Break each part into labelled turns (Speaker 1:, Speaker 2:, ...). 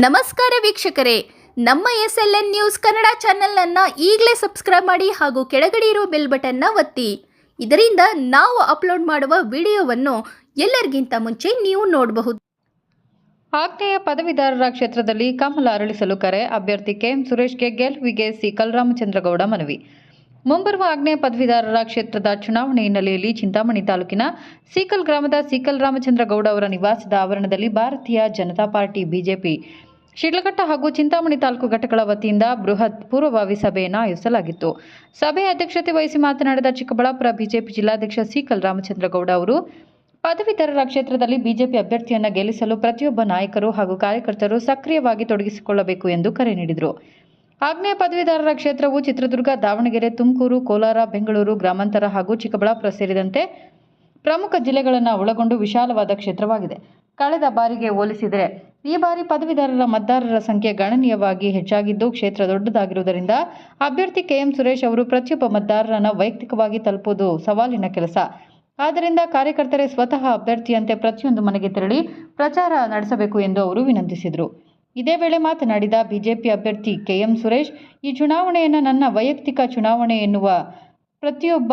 Speaker 1: ನಮಸ್ಕಾರ ವೀಕ್ಷಕರೇ, ನಮ್ಮ SLN ನ್ಯೂಸ್ ಕನ್ನಡ ಚಾನೆಲ್ನ ಈಗಲೇ ಸಬ್ಸ್ಕ್ರೈಬ್ ಮಾಡಿ ಹಾಗೂ ಕೆಳಗಡೆ ಇರೋ ಬೆಲ್ ಬಟನ್ನ ಒತ್ತಿ. ಇದರಿಂದ ನಾವು ಅಪ್ಲೋಡ್ ಮಾಡುವ ವಿಡಿಯೋವನ್ನು ಎಲ್ಲರಿಗಿಂತ ಮುಂಚೆ ನೀವು ನೋಡಬಹುದು.
Speaker 2: ಆಗ್ನೇಯ ಪದವೀಧರರ ಕ್ಷೇತ್ರದಲ್ಲಿ ಕಮಲ ಅರಳಿಸಲು ಕರೆ. ಅಭ್ಯರ್ಥಿ KM ಸುರೇಶ್ಗೆ ಗೆಲುವಿಗೆ ಸಿಕಲ್ ರಾಮಚಂದ್ರಗೌಡ ಮನವಿ. ಮುಂಬರುವ ಆಗ್ನೇಯ ಪದವೀಧರರ ಕ್ಷೇತ್ರದ ಚುನಾವಣೆ ಹಿನ್ನೆಲೆಯಲ್ಲಿ ಚಿಂತಾಮಣಿ ತಾಲೂಕಿನ ಸೀಕಲ್ ಗ್ರಾಮದ ಸಿಕಲ್ ರಾಮಚಂದ್ರಗೌಡ ಅವರ ನಿವಾಸದ ಆವರಣದಲ್ಲಿ ಭಾರತೀಯ ಜನತಾ ಪಾರ್ಟಿ ಬಿಜೆಪಿ ಶಿಡ್ಲಘಟ್ಟ ಹಾಗೂ ಚಿಂತಾಮಣಿ ತಾಲೂಕು ಘಟಕಗಳ ವತಿಯಿಂದ ಬೃಹತ್ ಪೂರ್ವಭಾವಿ ಸಭೆಯನ್ನು ಆಯೋಜಿಸಲಾಗಿತ್ತು. ಸಭೆಯ ಅಧ್ಯಕ್ಷತೆ ವಹಿಸಿ ಮಾತನಾಡಿದ ಚಿಕ್ಕಬಳ್ಳಾಪುರ ಬಿಜೆಪಿ ಜಿಲ್ಲಾಧ್ಯಕ್ಷ ಸಿಕಲ್ ರಾಮಚಂದ್ರಗೌಡ ಅವರು ಪದವೀಧರರ ಕ್ಷೇತ್ರದಲ್ಲಿ ಬಿಜೆಪಿ ಅಭ್ಯರ್ಥಿಯನ್ನು ಗೆಲ್ಲಿಸಲು ಪ್ರತಿಯೊಬ್ಬ ನಾಯಕರು ಹಾಗೂ ಕಾರ್ಯಕರ್ತರು ಸಕ್ರಿಯವಾಗಿ ತೊಡಗಿಸಿಕೊಳ್ಳಬೇಕು ಎಂದು ಕರೆ ನೀಡಿದರು. ಆಗ್ನೇಯ ಪದವೀಧರರ ಕ್ಷೇತ್ರವು ಚಿತ್ರದುರ್ಗ, ದಾವಣಗೆರೆ, ತುಮಕೂರು, ಕೋಲಾರ, ಬೆಂಗಳೂರು ಗ್ರಾಮಾಂತರ ಹಾಗೂ ಚಿಕ್ಕಬಳ್ಳಾಪುರ ಸೇರಿದಂತೆ ಪ್ರಮುಖ ಜಿಲ್ಲೆಗಳನ್ನು ಒಳಗೊಂಡು ವಿಶಾಲವಾದ ಕ್ಷೇತ್ರವಾಗಿದೆ. ಕಳೆದ ಬಾರಿಗೆ ಹೋಲಿಸಿದರೆ ಈ ಬಾರಿ ಪದವೀಧರರ ಮತದಾರರ ಸಂಖ್ಯೆ ಗಣನೀಯವಾಗಿ ಹೆಚ್ಚಾಗಿದ್ದು ಕ್ಷೇತ್ರ ದೊಡ್ಡದಾಗಿರುವುದರಿಂದ ಅಭ್ಯರ್ಥಿ KM ಸುರೇಶ್ ಅವರು ಪ್ರತಿಯೊಬ್ಬ ಮತದಾರರನ್ನು ವೈಯಕ್ತಿಕವಾಗಿ ತಲುಪುವುದು ಸವಾಲಿನ ಕೆಲಸ. ಆದ್ದರಿಂದ ಕಾರ್ಯಕರ್ತರೇ ಸ್ವತಃ ಅಭ್ಯರ್ಥಿಯಂತೆ ಪ್ರತಿಯೊಂದು ಮನೆಗೆ ತೆರಳಿ ಪ್ರಚಾರ ನಡೆಸಬೇಕು ಎಂದು ಅವರು ವಿನಂತಿಸಿದರು. ಇದೇ ವೇಳೆ ಮಾತನಾಡಿದ ಬಿಜೆಪಿ ಅಭ್ಯರ್ಥಿ KM ಸುರೇಶ್, ಈ ಚುನಾವಣೆಯನ್ನು ನನ್ನ ವೈಯಕ್ತಿಕ ಚುನಾವಣೆ ಎನ್ನುವ ಪ್ರತಿಯೊಬ್ಬ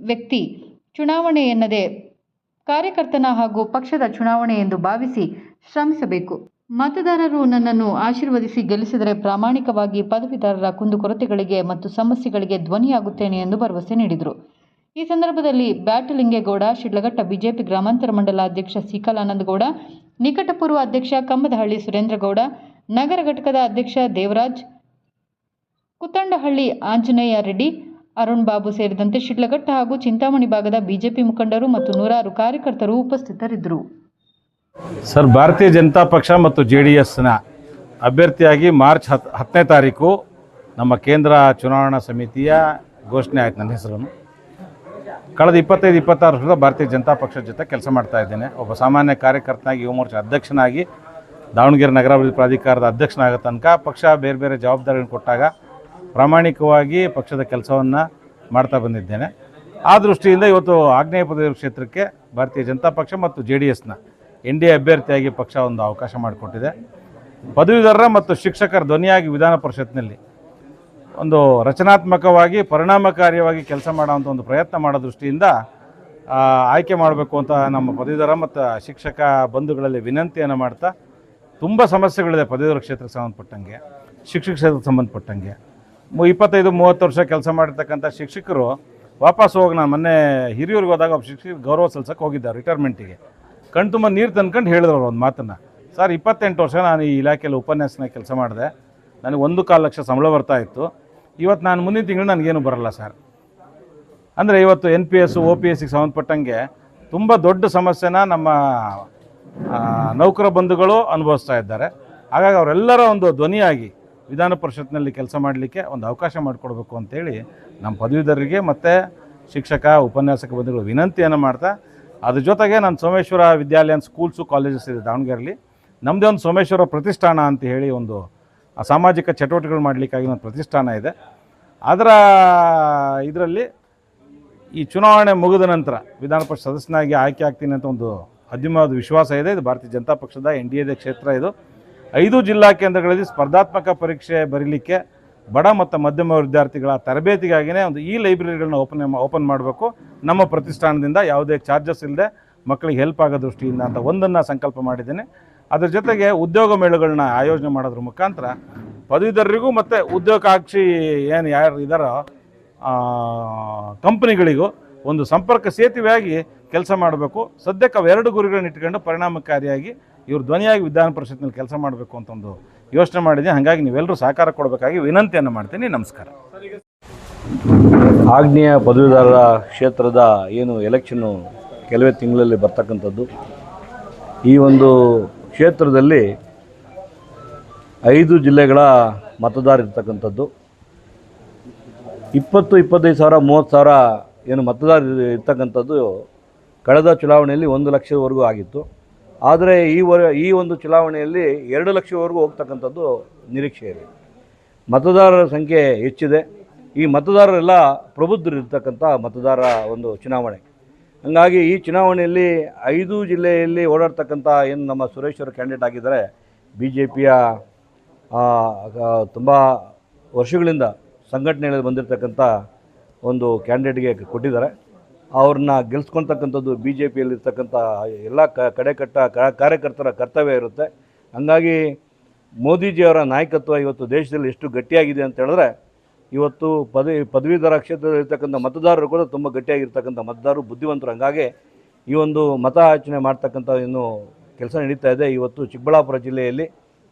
Speaker 2: ವ್ಯಕ್ತಿ ಚುನಾವಣೆ ಎನ್ನದೇ ಕಾರ್ಯಕರ್ತನ ಹಾಗೂ ಪಕ್ಷದ ಚುನಾವಣೆ ಎಂದು ಭಾವಿಸಿ ಶ್ರಮಿಸಬೇಕು. ಮತದಾರರು ನನ್ನನ್ನು ಆಶೀರ್ವದಿಸಿ ಗೆಲ್ಲಿಸಿದರೆ ಪ್ರಾಮಾಣಿಕವಾಗಿ ಪದವೀಧರರ ಕುಂದುಕೊರತೆಗಳಿಗೆ ಮತ್ತು ಸಮಸ್ಯೆಗಳಿಗೆ ಧ್ವನಿಯಾಗುತ್ತೇನೆ ಎಂದು ಭರವಸೆ ನೀಡಿದರು. ಈ ಸಂದರ್ಭದಲ್ಲಿ ಬ್ಯಾಟಲಿಂಗೇಗೌಡ, ಶಿಡ್ಲಘಟ್ಟ ಬಿಜೆಪಿ ಗ್ರಾಮಾಂತರ ಮಂಡಲ ಅಧ್ಯಕ್ಷ ಸಿಕಲ್ ಆನಂದಗೌಡ, ನಿಕಟಪೂರ್ವ ಅಧ್ಯಕ್ಷ ಕಮ್ಮದಹಳ್ಳಿ ಸುರೇಂದ್ರಗೌಡ, ನಗರ ಘಟಕದ ಅಧ್ಯಕ್ಷ ದೇವರಾಜ್, ಕುತ್ತಂಡಹಳ್ಳಿ ಆಂಜನೇಯ ರೆಡ್ಡಿ, ಅರುಣ್ ಬಾಬು ಸೇರಿದಂತೆ ಶಿಡ್ಲಘಟ್ಟ ಹಾಗೂ ಚಿಂತಾಮಣಿ ಭಾಗದ ಬಿಜೆಪಿ ಮುಖಂಡರು ಮತ್ತು ನೂರಾರು ಕಾರ್ಯಕರ್ತರು ಉಪಸ್ಥಿತರಿದ್ದರು.
Speaker 3: ಸರ್, ಭಾರತೀಯ ಜನತಾ ಪಕ್ಷ ಮತ್ತು JDSನ ಅಭ್ಯರ್ಥಿಯಾಗಿ ಮಾರ್ಚ್ 10ನೇ ತಾರೀಕು ನಮ್ಮ ಕೇಂದ್ರ ಚುನಾವಣಾ ಸಮಿತಿಯ ಘೋಷಣೆ ಆಯ್ತು. ನನ್ನ ಹೆಸರನ್ನು ಕಳೆದ 25-26 ವರ್ಷದ ಭಾರತೀಯ ಜನತಾ ಪಕ್ಷದ ಜೊತೆ ಕೆಲಸ ಮಾಡ್ತಾ ಇದ್ದೇನೆ. ಒಬ್ಬ ಸಾಮಾನ್ಯ ಕಾರ್ಯಕರ್ತನಾಗಿ, ಯುವ ಮೋರ್ಚಾ ಅಧ್ಯಕ್ಷನಾಗಿ, ದಾವಣಗೆರೆ ನಗರಾಭಿವೃದ್ಧಿ ಪ್ರಾಧಿಕಾರದ ಅಧ್ಯಕ್ಷನಾಗೋ ತನಕ ಪಕ್ಷ ಬೇರೆ ಬೇರೆ ಜವಾಬ್ದಾರಿಗಳನ್ನು ಕೊಟ್ಟಾಗ ಪ್ರಾಮಾಣಿಕವಾಗಿ ಪಕ್ಷದ ಕೆಲಸವನ್ನು ಮಾಡ್ತಾ ಬಂದಿದ್ದೇನೆ. ಆ ದೃಷ್ಟಿಯಿಂದ ಇವತ್ತು ಆಗ್ನೇಯ ಪದವೀಧರ ಕ್ಷೇತ್ರಕ್ಕೆ ಭಾರತೀಯ ಜನತಾ ಪಕ್ಷ ಮತ್ತು JDSನ NDA ಅಭ್ಯರ್ಥಿಯಾಗಿ ಪಕ್ಷ ಒಂದು ಅವಕಾಶ ಮಾಡಿಕೊಟ್ಟಿದೆ. ಪದವೀಧರರ ಮತ್ತು ಶಿಕ್ಷಕರ ಧ್ವನಿಯಾಗಿ ವಿಧಾನ ಪರಿಷತ್ನಲ್ಲಿ ಒಂದು ರಚನಾತ್ಮಕವಾಗಿ ಪರಿಣಾಮಕಾರಿಯಾಗಿ ಕೆಲಸ ಮಾಡೋವಂಥ ಒಂದು ಪ್ರಯತ್ನ ಮಾಡೋ ದೃಷ್ಟಿಯಿಂದ ಆಯ್ಕೆ ಮಾಡಬೇಕು ಅಂತ ನಮ್ಮ ಪದವೀಧರ ಮತ್ತು ಶಿಕ್ಷಕ ಬಂಧುಗಳಲ್ಲಿ ವಿನಂತಿಯನ್ನು ಮಾಡ್ತಾ, ತುಂಬ ಸಮಸ್ಯೆಗಳಿದೆ ಪದವೀಧರ ಕ್ಷೇತ್ರಕ್ಕೆ ಸಂಬಂಧಪಟ್ಟಂಗೆ, ಶಿಕ್ಷಕ ಕ್ಷೇತ್ರಕ್ಕೆ ಸಂಬಂಧಪಟ್ಟಂಗೆ. 25-30 ವರ್ಷ ಕೆಲಸ ಮಾಡಿರ್ತಕ್ಕಂಥ ಶಿಕ್ಷಕರು ವಾಪಸ್ ಹೋಗಿ, ನಾನು ಮೊನ್ನೆ ಹಿರಿಯೂರಿಗೆ ಹೋದಾಗ ಒಬ್ಬ ಶಿಕ್ಷಕರಿಗೆ ಗೌರವ ಸಲ್ಲಿಸೋಕೆ ಹೋಗಿದ್ದಾರೆ ರಿಟೈರ್ಮೆಂಟಿಗೆ. ಕಣ್ ತುಂಬ ನೀರು ತಂದ್ಕೊಂಡು ಹೇಳಿದ್ರು ಒಂದು ಮಾತನ್ನು, ಸರ್ 28 ವರ್ಷ ನಾನು ಈ ಇಲಾಖೆಯಲ್ಲಿ ಉಪನ್ಯಾಸನ ಕೆಲಸ ಮಾಡಿದೆ, ನನಗೆ 1.25 ಲಕ್ಷ ಸಂಬಳ ಬರ್ತಾ ಇತ್ತು, ಇವತ್ತು ನಾನು ಮುಂದಿನ ತಿಂಗಳು ನನಗೇನು ಬರಲ್ಲ ಸರ್. ಅಂದರೆ ಇವತ್ತು NPS OPSಗೆ ಸಂಬಂಧಪಟ್ಟಂಗೆ ತುಂಬ ದೊಡ್ಡ ಸಮಸ್ಯೆನ ನಮ್ಮ ನೌಕರ ಬಂಧುಗಳು ಅನುಭವಿಸ್ತಾ ಇದ್ದಾರೆ. ಹಾಗಾಗಿ ಅವರೆಲ್ಲರ ಒಂದು ಧ್ವನಿಯಾಗಿ ವಿಧಾನ ಪರಿಷತ್ನಲ್ಲಿ ಕೆಲಸ ಮಾಡಲಿಕ್ಕೆ ಒಂದು ಅವಕಾಶ ಮಾಡಿಕೊಡ್ಬೇಕು ಅಂತೇಳಿ ನಮ್ಮ ಪದವೀಧರರಿಗೆ ಮತ್ತು ಶಿಕ್ಷಕ ಉಪನ್ಯಾಸಕ ಬಂಧುಗಳು ವಿನಂತಿಯನ್ನು ಮಾಡ್ತಾ, ಅದ್ರ ಜೊತೆಗೆ ನಾನು ಸೋಮೇಶ್ವರ ವಿದ್ಯಾಲಯ ಸ್ಕೂಲ್ಸು ಕಾಲೇಜಸ್ ಇದೆ ದಾವಣಗೆರೆಯಲ್ಲಿ, ನಮ್ಮದೇ ಒಂದು ಸೋಮೇಶ್ವರ ಪ್ರತಿಷ್ಠಾನ ಅಂತ ಹೇಳಿ ಒಂದು ಸಾಮಾಜಿಕ ಚಟುವಟಿಕೆಗಳು ಮಾಡಲಿಕ್ಕಾಗಿ ಒಂದು ಪ್ರತಿಷ್ಠಾನ ಇದೆ. ಅದರ ಇದರಲ್ಲಿ ಈ ಚುನಾವಣೆ ಮುಗಿದ ನಂತರ ವಿಧಾನ ಪರಿಷತ್ ಸದಸ್ಯನಾಗಿ ಆಯ್ಕೆ ಆಗ್ತೀನಿ ಅಂತ ಒಂದು ಅದ್ಭುತವಾದ ವಿಶ್ವಾಸ ಇದೆ. ಇದು ಭಾರತೀಯ ಜನತಾ ಪಕ್ಷದ NDAದ ಕ್ಷೇತ್ರ. ಇದು 5 ಜಿಲ್ಲಾ ಕೇಂದ್ರಗಳಲ್ಲಿ ಸ್ಪರ್ಧಾತ್ಮಕ ಪರೀಕ್ಷೆ ಬರೀಲಿಕ್ಕೆ ಬಡ ಮತ್ತು ಮಧ್ಯಮ ವಿದ್ಯಾರ್ಥಿಗಳ ತರಬೇತಿಗಾಗಿಯೇ ಒಂದು ಲೈಬ್ರರಿಗಳನ್ನ ಓಪನ್ ಮಾಡಬೇಕು ನಮ್ಮ ಪ್ರತಿಷ್ಠಾನದಿಂದ, ಯಾವುದೇ ಚಾರ್ಜಸ್ ಇಲ್ಲದೆ ಮಕ್ಕಳಿಗೆ ಹೆಲ್ಪ್ ಆಗೋ ದೃಷ್ಟಿಯಿಂದ ಅಂತ ಒಂದನ್ನು ಸಂಕಲ್ಪ ಮಾಡಿದ್ದೇನೆ. ಅದ್ರ ಜೊತೆಗೆ ಉದ್ಯೋಗ ಮೇಳಗಳನ್ನ ಆಯೋಜನೆ ಮಾಡೋದ್ರ ಮುಖಾಂತರ ಪದವೀಧರರಿಗೂ ಮತ್ತು ಉದ್ಯೋಗಾಕಾಂಕ್ಷಿ ಏನು ಯಾರು ಇದ್ದಾರೋ ಕಂಪ್ನಿಗಳಿಗೂ ಒಂದು ಸಂಪರ್ಕ ಸೇತುವೆಯಾಗಿ ಕೆಲಸ ಮಾಡಬೇಕು. ಸದ್ಯಕ್ಕೆ ಅವೆರಡು ಗುರಿಗಳನ್ನ ಇಟ್ಕೊಂಡು ಪರಿಣಾಮಕಾರಿಯಾಗಿ ಇವ್ರ ಧ್ವನಿಯಾಗಿ ವಿಧಾನ ಪರಿಷತ್ನಲ್ಲಿ ಕೆಲಸ ಮಾಡಬೇಕು ಅಂತ ಒಂದು ಯೋಚನೆ ಮಾಡಿದ್ದೀನಿ. ಹಾಗಾಗಿ ನೀವೆಲ್ಲರೂ ಸಹಕಾರ ಕೊಡಬೇಕಾಗಿ ವಿನಂತಿಯನ್ನು ಮಾಡ್ತೀನಿ. ನಮಸ್ಕಾರ.
Speaker 4: ಆಗ್ನೇಯ ಪದವೀಧರರ ಕ್ಷೇತ್ರದ ಏನು ಎಲೆಕ್ಷನ್ನು ಕೆಲವೇ ತಿಂಗಳಲ್ಲಿ ಬರ್ತಕ್ಕಂಥದ್ದು, ಈ ಒಂದು ಕ್ಷೇತ್ರದಲ್ಲಿ 5 ಜಿಲ್ಲೆಗಳ ಮತದಾರ ಇರ್ತಕ್ಕಂಥದ್ದು. 20-25 ಸಾವಿರ 30 ಸಾವಿರ ಏನು ಮತದಾರ ಇರ್ತಕ್ಕಂಥದ್ದು ಕಳೆದ ಚುನಾವಣೆಯಲ್ಲಿ 1 ಲಕ್ಷದವರೆಗೂ ಆಗಿತ್ತು. ಆದರೆ ಈ ಒಂದು ಚುನಾವಣೆಯಲ್ಲಿ 2 ಲಕ್ಷವರೆಗೂ ಹೋಗ್ತಕ್ಕಂಥದ್ದು ನಿರೀಕ್ಷೆ ಇದೆ. ಮತದಾರರ ಸಂಖ್ಯೆ ಹೆಚ್ಚಿದೆ. ಈ ಮತದಾರರೆಲ್ಲ ಪ್ರಬುದ್ಧರಿರ್ತಕ್ಕಂಥ ಮತದಾರ ಒಂದು ಚುನಾವಣೆ. ಹಾಗಾಗಿ ಈ ಚುನಾವಣೆಯಲ್ಲಿ 5 ಜಿಲ್ಲೆಯಲ್ಲಿ ಓಡಾಡ್ತಕ್ಕಂಥ ಏನು ನಮ್ಮ ಸುರೇಶ್ ಅವರು ಕ್ಯಾಂಡಿಡೇಟ್ ಆಗಿದ್ದಾರೆ, ಬಿ ಜೆ ಪಿಯ ತುಂಬ ವರ್ಷಗಳಿಂದ ಸಂಘಟನೆಗಳಲ್ಲಿ ಬಂದಿರತಕ್ಕಂಥ ಒಂದು ಕ್ಯಾಂಡಿಡೇಟ್ಗೆ ಕೊಟ್ಟಿದ್ದಾರೆ. ಅವ್ರನ್ನ ಗೆಲ್ಸ್ಕೊಳ್ತಕ್ಕಂಥದ್ದು ಬಿ ಜೆ ಪಿಯಲ್ಲಿರ್ತಕ್ಕಂಥ ಎಲ್ಲ ಕಡೆಕಟ್ಟ ಕಾರ್ಯಕರ್ತರ ಕರ್ತವ್ಯ ಇರುತ್ತೆ. ಹಂಗಾಗಿ ಮೋದಿಜಿಯವರ ನಾಯಕತ್ವ ಇವತ್ತು ದೇಶದಲ್ಲಿ ಎಷ್ಟು ಗಟ್ಟಿಯಾಗಿದೆ ಅಂತ ಹೇಳಿದ್ರೆ, ಇವತ್ತು ಪದವೀಧರ ಕ್ಷೇತ್ರದಲ್ಲಿರ್ತಕ್ಕಂಥ ಮತದಾರರು ಕೂಡ ತುಂಬ ಗಟ್ಟಿಯಾಗಿರ್ತಕ್ಕಂಥ ಮತದಾರರು, ಬುದ್ಧಿವಂತರು. ಹಂಗಾಗಿ ಈ ಒಂದು ಮತ ಯಾಚನೆ ಮಾಡ್ತಕ್ಕಂಥ ಏನು ಕೆಲಸ ನಡೀತಾ ಇದೆ. ಇವತ್ತು ಚಿಕ್ಕಬಳ್ಳಾಪುರ ಜಿಲ್ಲೆಯಲ್ಲಿ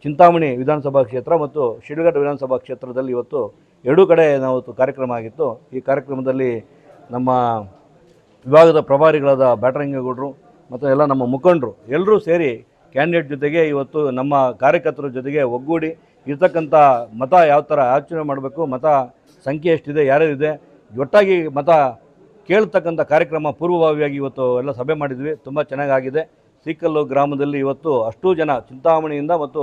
Speaker 4: ಚಿಂತಾಮಣಿ ವಿಧಾನಸಭಾ ಕ್ಷೇತ್ರ ಮತ್ತು ಶಿಡ್ಲಘಟ್ಟ ವಿಧಾನಸಭಾ ಕ್ಷೇತ್ರದಲ್ಲಿ ಇವತ್ತು ಎರಡೂ ಕಡೆ ನಾವು ಕಾರ್ಯಕ್ರಮ ಆಗಿತ್ತು. ಈ ಕಾರ್ಯಕ್ರಮದಲ್ಲಿ ನಮ್ಮ ವಿಭಾಗದ ಪ್ರಭಾರಿಗಳಾದ ಬ್ಯಾಟರಂಗೇಗೌಡರು ಮತ್ತು ಎಲ್ಲ ನಮ್ಮ ಮುಖಂಡರು ಎಲ್ಲರೂ ಸೇರಿ ಕ್ಯಾಂಡಿಡೇಟ್ ಜೊತೆಗೆ ಇವತ್ತು ನಮ್ಮ ಕಾರ್ಯಕರ್ತರ ಜೊತೆಗೆ ಒಗ್ಗೂಡಿ ಇರ್ತಕ್ಕಂಥ ಮತ ಯಾವ ಥರ ಯಾಚನೆ ಮಾಡಬೇಕು, ಮತ ಸಂಖ್ಯೆ ಎಷ್ಟಿದೆ, ಯಾರ್ಯಾರಿದೆ, ಒಟ್ಟಾಗಿ ಮತ ಕೇಳ್ತಕ್ಕಂಥ ಕಾರ್ಯಕ್ರಮ ಪೂರ್ವಭಾವಿಯಾಗಿ ಇವತ್ತು ಎಲ್ಲ ಸಭೆ ಮಾಡಿದ್ವಿ. ತುಂಬ ಚೆನ್ನಾಗಾಗಿದೆ. ಸೀಕಲ್ಲು ಗ್ರಾಮದಲ್ಲಿ ಇವತ್ತು ಅಷ್ಟೂ ಜನ ಚಿಂತಾಮಣಿಯಿಂದ ಮತ್ತು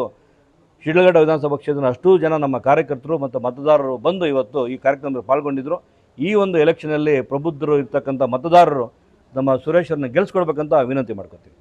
Speaker 4: ಶಿಡ್ಲಘಟ್ಟ ವಿಧಾನಸಭಾ ಕ್ಷೇತ್ರದ ಅಷ್ಟೂ ಜನ ನಮ್ಮ ಕಾರ್ಯಕರ್ತರು ಮತ್ತು ಮತದಾರರು ಬಂದು ಇವತ್ತು ಈ ಕಾರ್ಯಕ್ರಮದಲ್ಲಿ ಪಾಲ್ಗೊಂಡಿದ್ದರು. ಈ ಒಂದು ಎಲೆಕ್ಷನಲ್ಲಿ ಪ್ರಬುದ್ಧರು ಇರ್ತಕ್ಕಂಥ ಮತದಾರರು ನಮ್ಮ ಸುರೇಶರನ್ನ ಗೆಲ್ಲಿಸ್ಕೊಡ್ಬೇಕಂತ ವಿನಂತಿ ಮಾಡ್ಕೊತೀವಿ.